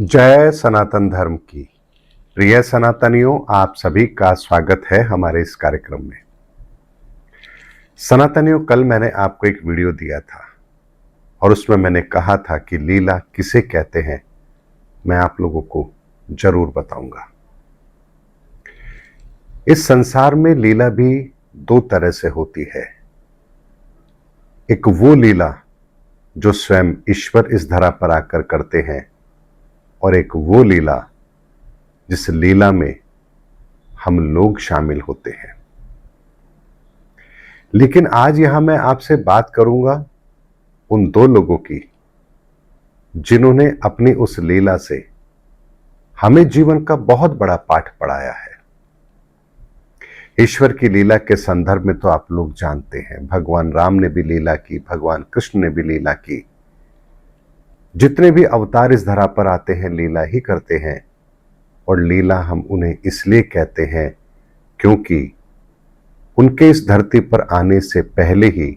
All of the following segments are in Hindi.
जय सनातन धर्म की। प्रिय सनातनियों, आप सभी का स्वागत है हमारे इस कार्यक्रम में। सनातनियों, कल मैंने आपको एक वीडियो दिया था और उसमें मैंने कहा था कि लीला किसे कहते हैं, मैं आप लोगों को जरूर बताऊंगा। इस संसार में लीला भी दो तरह से होती है। एक वो लीला जो स्वयं ईश्वर इस धरा पर आकर करते हैं, और एक वो लीला जिस लीला में हम लोग शामिल होते हैं। लेकिन आज यहां मैं आपसे बात करूंगा उन दो लोगों की जिन्होंने अपनी उस लीला से हमें जीवन का बहुत बड़ा पाठ पढ़ाया है। ईश्वर की लीला के संदर्भ में तो आप लोग जानते हैं, भगवान राम ने भी लीला की, भगवान कृष्ण ने भी लीला की। जितने भी अवतार इस धरा पर आते हैं लीला ही करते हैं, और लीला हम उन्हें इसलिए कहते हैं क्योंकि उनके इस धरती पर आने से पहले ही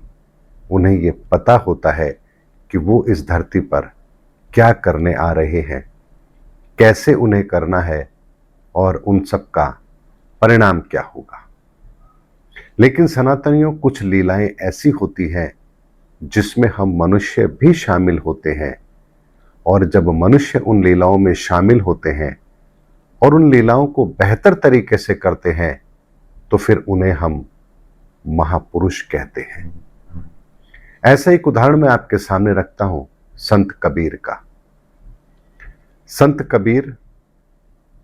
उन्हें यह पता होता है कि वो इस धरती पर क्या करने आ रहे हैं, कैसे उन्हें करना है और उन सब का परिणाम क्या होगा। लेकिन सनातनियों, कुछ लीलाएं ऐसी होती हैं जिसमें हम मनुष्य भी शामिल होते हैं, और जब मनुष्य उन लीलाओं में शामिल होते हैं और उन लीलाओं को बेहतर तरीके से करते हैं तो फिर उन्हें हम महापुरुष कहते हैं। ऐसा एक उदाहरण मैं आपके सामने रखता हूं, संत कबीर का। संत कबीर,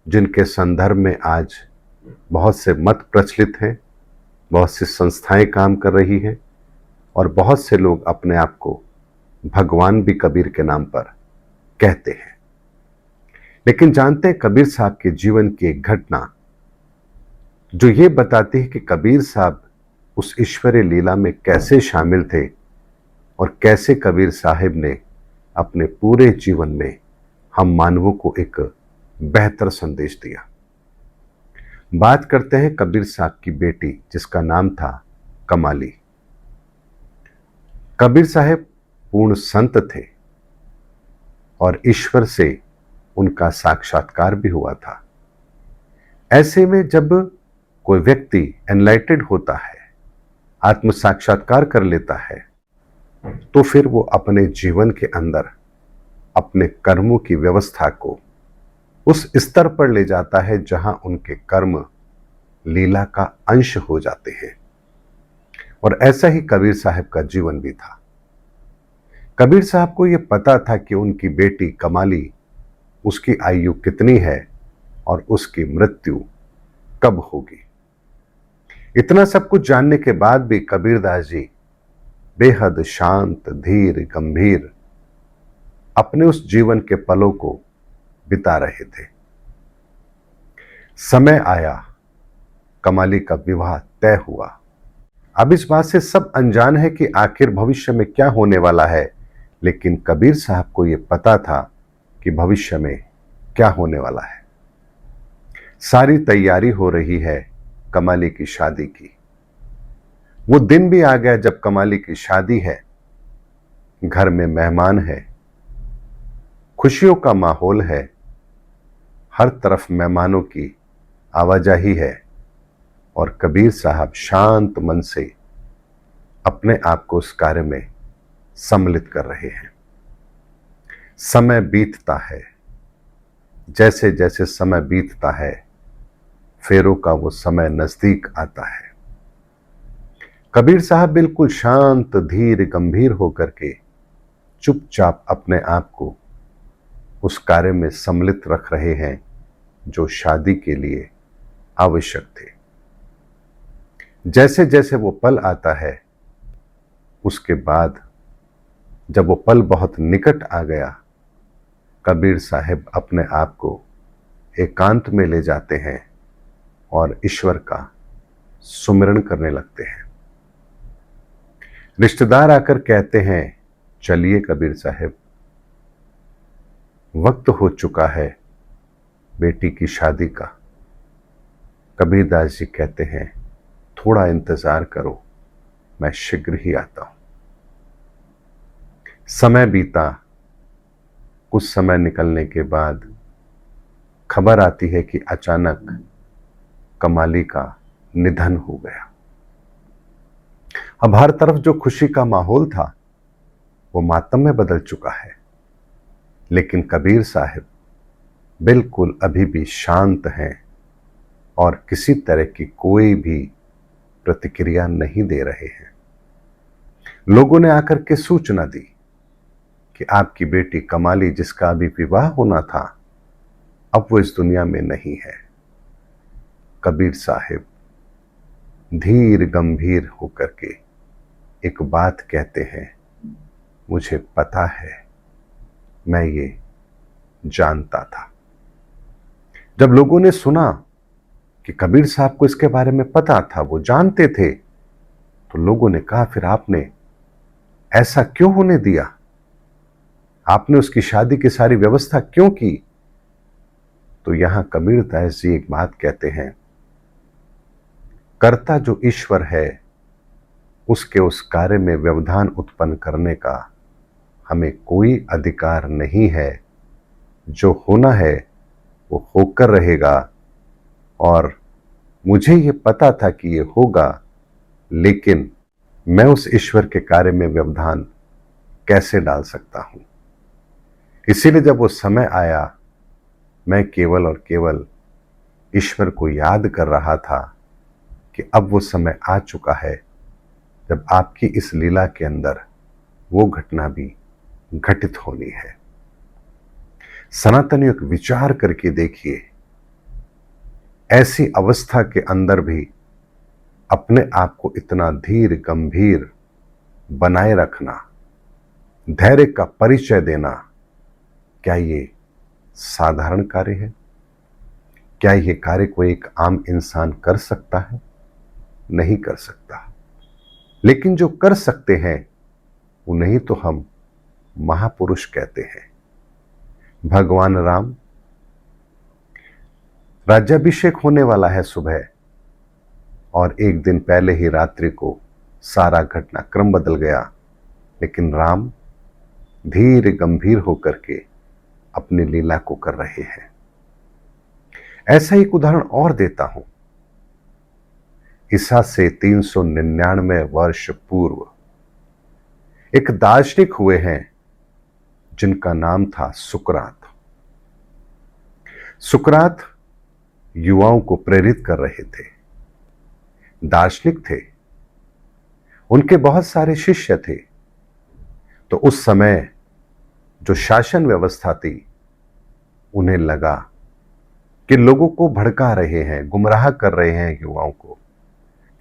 जिनके संदर्भ में आज बहुत से मत प्रचलित हैं, बहुत सी संस्थाएं काम कर रही हैं, और बहुत से लोग अपने आप को भगवान भी कबीर के नाम पर कहते हैं। लेकिन जानते हैं कबीर साहब के जीवन की एक घटना जो ये बताती है कि कबीर साहब उस ईश्वरीय लीला में कैसे शामिल थे और कैसे कबीर साहिब ने अपने पूरे जीवन में हम मानवों को एक बेहतर संदेश दिया। बात करते हैं कबीर साहब की बेटी, जिसका नाम था कमाली। कबीर साहब पूर्ण संत थे और ईश्वर से उनका साक्षात्कार भी हुआ था। ऐसे में जब कोई व्यक्ति एनलाइटेड होता है, आत्म साक्षात्कार कर लेता है, तो फिर वो अपने जीवन के अंदर अपने कर्मों की व्यवस्था को उस स्तर पर ले जाता है जहां उनके कर्म लीला का अंश हो जाते हैं। और ऐसा ही कबीर साहब का जीवन भी था। कबीर साहब को यह पता था कि उनकी बेटी कमाली, उसकी आयु कितनी है और उसकी मृत्यु कब होगी। इतना सब कुछ जानने के बाद भी कबीरदास जी बेहद शांत, धीर, गंभीर अपने उस जीवन के पलों को बिता रहे थे। समय आया, कमाली का विवाह तय हुआ। अब इस बात से सब अनजान है कि आखिर भविष्य में क्या होने वाला है, लेकिन कबीर साहब को यह पता था कि भविष्य में क्या होने वाला है। सारी तैयारी हो रही है कमाली की शादी की। वो दिन भी आ गया जब कमाली की शादी है, घर में मेहमान है, खुशियों का माहौल है, हर तरफ मेहमानों की आवाजाही है, और कबीर साहब शांत मन से अपने आप को उस कार्य में सम्मिलित कर रहे हैं। समय बीतता है, जैसे जैसे समय बीतता है, फेरों का वो समय नजदीक आता है। कबीर साहब बिल्कुल शांत, धीर, गंभीर होकर के चुपचाप अपने आप को उस कार्य में सम्मिलित रख रहे हैं जो शादी के लिए आवश्यक थे। जैसे जैसे वो पल आता है, उसके बाद जब वो पल बहुत निकट आ गया, कबीर साहब अपने आप को एकांत में ले जाते हैं और ईश्वर का सुमिरन करने लगते हैं। रिश्तेदार आकर कहते हैं, चलिए कबीर साहब, वक्त हो चुका है बेटी की शादी का। कबीरदास जी कहते हैं, थोड़ा इंतजार करो, मैं शीघ्र ही आता हूं। समय बीता, कुछ समय निकलने के बाद खबर आती है कि अचानक कमाली का निधन हो गया। अब हर तरफ जो खुशी का माहौल था वो मातम में बदल चुका है, लेकिन कबीर साहब बिल्कुल अभी भी शांत हैं और किसी तरह की कोई भी प्रतिक्रिया नहीं दे रहे हैं। लोगों ने आकर के सूचना दी कि आपकी बेटी कमाली, जिसका अभी विवाह होना था, अब वो इस दुनिया में नहीं है। कबीर साहब धीर गंभीर होकर के एक बात कहते हैं, मुझे पता है, मैं ये जानता था। जब लोगों ने सुना कि कबीर साहब को इसके बारे में पता था, वो जानते थे, तो लोगों ने कहा फिर आपने ऐसा क्यों होने दिया? आपने उसकी शादी की सारी व्यवस्था क्यों की? तो यहां कबीर दास जी एक बात कहते हैं, कर्ता जो ईश्वर है उसके उस कार्य में व्यवधान उत्पन्न करने का हमें कोई अधिकार नहीं है। जो होना है वो होकर रहेगा, और मुझे ये पता था कि ये होगा, लेकिन मैं उस ईश्वर के कार्य में व्यवधान कैसे डाल सकता हूं। इसीलिए जब वो समय आया, मैं केवल और केवल ईश्वर को याद कर रहा था कि अब वो समय आ चुका है जब आपकी इस लीला के अंदर वो घटना भी घटित होनी है। सनातनियों एक विचार करके देखिए, ऐसी अवस्था के अंदर भी अपने आप को इतना धीर गंभीर बनाए रखना, धैर्य का परिचय देना, क्या ये साधारण कार्य है? क्या ये कार्य कोई एक आम इंसान कर सकता है? नहीं कर सकता। लेकिन जो कर सकते हैं उन्हें तो हम महापुरुष कहते हैं। भगवान राम, राज्याभिषेक होने वाला है सुबह, और एक दिन पहले ही रात्रि को सारा घटनाक्रम बदल गया, लेकिन राम धीर गंभीर होकर के अपनी लीला को कर रहे हैं। ऐसा ही एक उदाहरण और देता हूं। ईसा से 399 वर्ष पूर्व एक दार्शनिक हुए हैं जिनका नाम था सुकरात। सुकरात युवाओं को प्रेरित कर रहे थे, दार्शनिक थे, उनके बहुत सारे शिष्य थे। तो उस समय जो शासन व्यवस्था थी, उन्हें लगा कि लोगों को भड़का रहे हैं, गुमराह कर रहे हैं युवाओं को,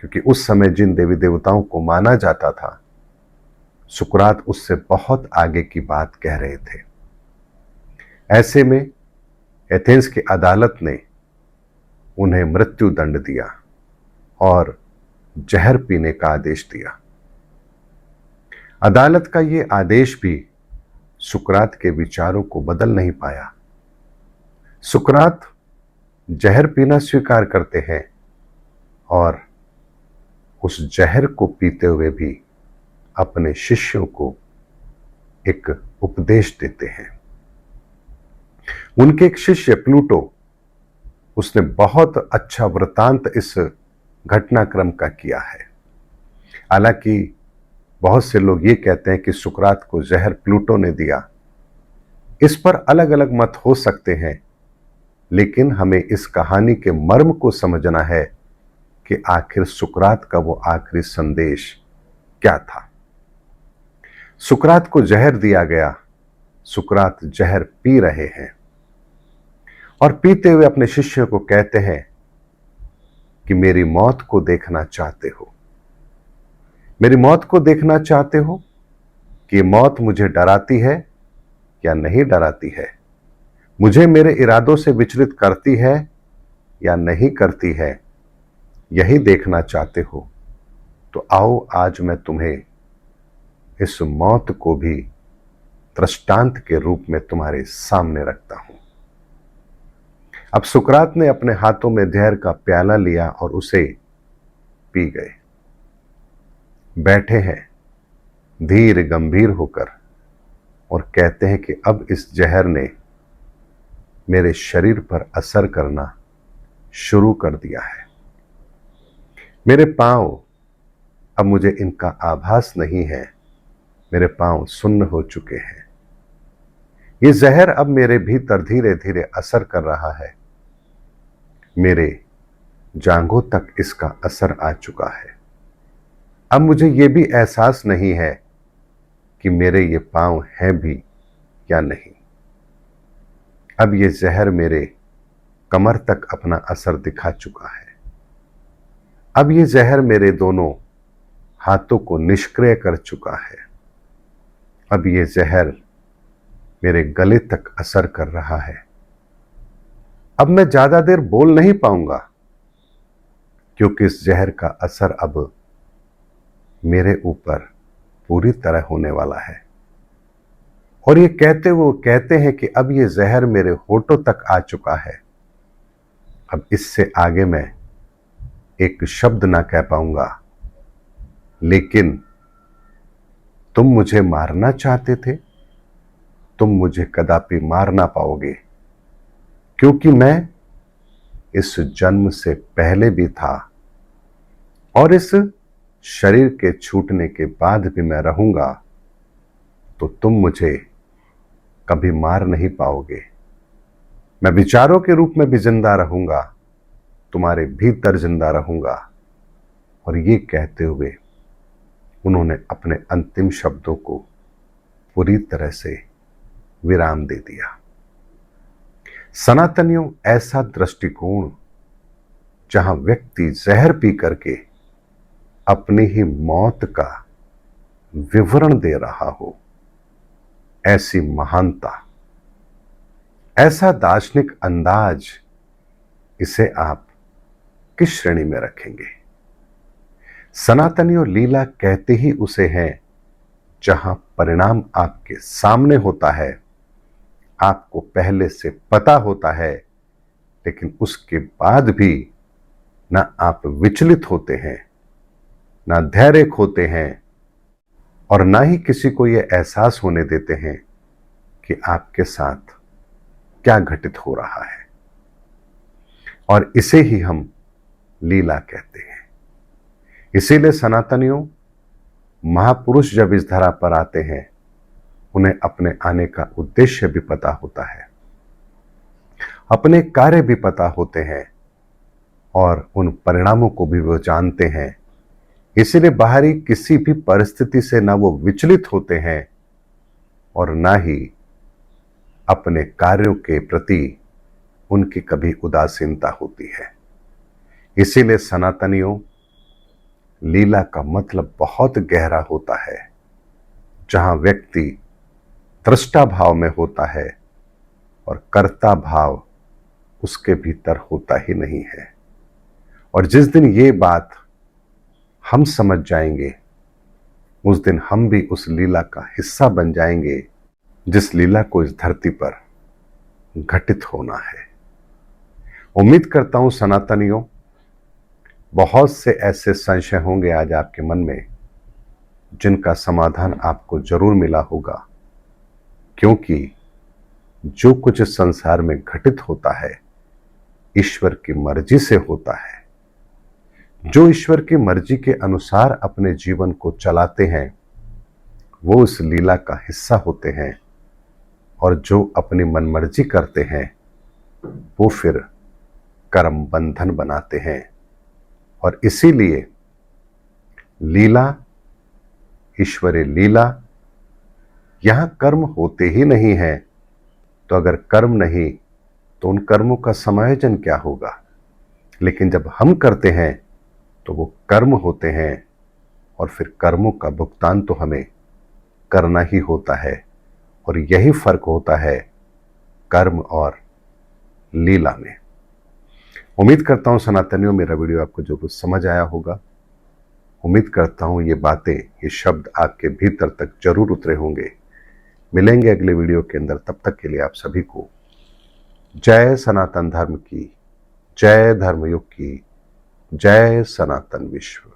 क्योंकि उस समय जिन देवी देवताओं को माना जाता था, सुकरात उससे बहुत आगे की बात कह रहे थे। ऐसे में एथेंस की अदालत ने उन्हें मृत्यु दंड दिया और जहर पीने का आदेश दिया। अदालत का यह आदेश भी सुकरात के विचारों को बदल नहीं पाया। सुकरात जहर पीना स्वीकार करते हैं और उस जहर को पीते हुए भी अपने शिष्यों को एक उपदेश देते हैं। उनके एक शिष्य प्लूटो, उसने बहुत अच्छा वृतांत इस घटनाक्रम का किया है। हालांकि बहुत से लोग ये कहते हैं कि सुकरात को जहर प्लूटो ने दिया। इस पर अलग अलग मत हो सकते हैं, लेकिन हमें इस कहानी के मर्म को समझना है कि आखिर सुकरात का वो आखिरी संदेश क्या था। सुकरात को जहर दिया गया, सुकरात जहर पी रहे हैं और पीते हुए अपने शिष्यों को कहते हैं कि मेरी मौत को देखना चाहते हो, मेरी मौत को देखना चाहते हो कि मौत मुझे डराती है या नहीं डराती है, मुझे मेरे इरादों से विचलित करती है या नहीं करती है, यही देखना चाहते हो तो आओ आज मैं तुम्हें इस मौत को भी दृष्टांत के रूप में तुम्हारे सामने रखता हूं। अब सुकरात ने अपने हाथों में जहर का प्याला लिया और उसे पी गए। बैठे हैं धीर गंभीर होकर, और कहते हैं कि अब इस जहर ने मेरे शरीर पर असर करना शुरू कर दिया है। मेरे पांव, अब मुझे इनका आभास नहीं है, मेरे पांव सुन्न हो चुके हैं। ये जहर अब मेरे भीतर धीरे धीरे असर कर रहा है। मेरे जांघों तक इसका असर आ चुका है। अब मुझे ये भी एहसास नहीं है कि मेरे ये पांव हैं भी या नहीं। अब ये जहर मेरे कमर तक अपना असर दिखा चुका है। अब ये जहर मेरे दोनों हाथों को निष्क्रिय कर चुका है। अब ये जहर मेरे गले तक असर कर रहा है। अब मैं ज्यादा देर बोल नहीं पाऊंगा, क्योंकि इस जहर का असर अब मेरे ऊपर पूरी तरह होने वाला है। और ये कहते हैं कि अब ये जहर मेरे होठों तक आ चुका है। अब इससे आगे मैं एक शब्द ना कह पाऊंगा, लेकिन तुम मुझे मारना चाहते थे, तुम मुझे कदापि मार ना पाओगे, क्योंकि मैं इस जन्म से पहले भी था और इस शरीर के छूटने के बाद भी मैं रहूंगा, तो तुम मुझे कभी मार नहीं पाओगे। मैं विचारों के रूप में भी जिंदा रहूंगा, तुम्हारे भीतर जिंदा रहूंगा। और ये कहते हुए उन्होंने अपने अंतिम शब्दों को पूरी तरह से विराम दे दिया। सनातनियों, ऐसा दृष्टिकोण जहां व्यक्ति जहर पी करके अपनी ही मौत का विवरण दे रहा हो, ऐसी महानता, ऐसा दार्शनिक अंदाज, इसे आप किस श्रेणी में रखेंगे? सनातनियों, लीला कहते ही उसे हैं जहां परिणाम आपके सामने होता है, आपको पहले से पता होता है, लेकिन उसके बाद भी ना आप विचलित होते हैं, ना धैर्य खोते हैं, और ना ही किसी को यह एहसास होने देते हैं कि आपके साथ क्या घटित हो रहा है। और इसे ही हम लीला कहते हैं। इसीलिए सनातनियों, महापुरुष जब इस धरा पर आते हैं, उन्हें अपने आने का उद्देश्य भी पता होता है, अपने कार्य भी पता होते हैं, और उन परिणामों को भी वो जानते हैं। इसीलिए बाहरी किसी भी परिस्थिति से ना वो विचलित होते हैं और ना ही अपने कार्यों के प्रति उनकी कभी उदासीनता होती है। इसीलिए सनातनियों, लीला का मतलब बहुत गहरा होता है, जहां व्यक्ति दृष्टा भाव में होता है और कर्ता भाव उसके भीतर होता ही नहीं है। और जिस दिन ये बात हम समझ जाएंगे, उस दिन हम भी उस लीला का हिस्सा बन जाएंगे, जिस लीला को इस धरती पर घटित होना है। उम्मीद करता हूं सनातनियों, बहुत से ऐसे संशय होंगे आज आपके मन में, जिनका समाधान आपको जरूर मिला होगा, क्योंकि जो कुछ इस संसार में घटित होता है ईश्वर की मर्जी से होता है। जो ईश्वर की मर्जी के अनुसार अपने जीवन को चलाते हैं, वो इस लीला का हिस्सा होते हैं, और जो अपनी मनमर्जी करते हैं, वो फिर कर्म बंधन बनाते हैं। और इसीलिए लीला, ईश्वरीय लीला, यहां कर्म होते ही नहीं है, तो अगर कर्म नहीं तो उन कर्मों का समायोजन क्या होगा? लेकिन जब हम करते हैं तो वो कर्म होते हैं, और फिर कर्मों का भुगतान तो हमें करना ही होता है। और यही फर्क होता है कर्म और लीला में। उम्मीद करता हूं सनातनियों, मेरा वीडियो आपको जो कुछ समझ आया होगा। उम्मीद करता हूं ये बातें, ये शब्द आपके भीतर तक जरूर उतरे होंगे। मिलेंगे अगले वीडियो के अंदर, तब तक के लिए आप सभी को जय सनातन धर्म की, जय धर्मयुग की, जय सनातन विश्व।